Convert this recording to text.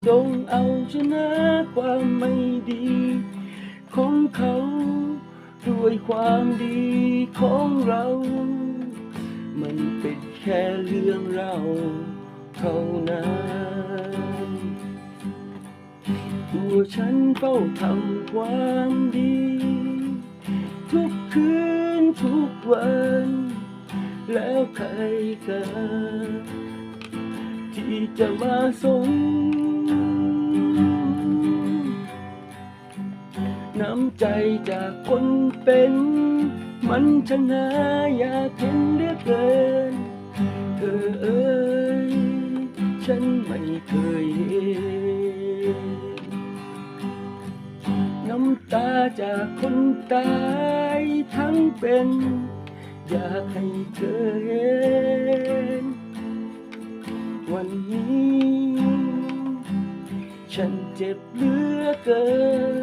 จงเอาชนะความไม่ดีของเขาด้วยความดีของเรา มันเป็นแค่เรื่องเล่าเท่านั้นตัวฉันเฝ้าทำความดีทุกคืนทุกวันแล้วใครกันที่จะมาสนน้ำใจจากคนเป็นมันช่างหายากเห็นเหลือเกินเธอเอ่ยฉันไม่เคยเห็นน้ำตาจากคนตายทั้งเป็นอยากให้เธอเห็นวันนี้ฉันเจ็บเหลือเกิน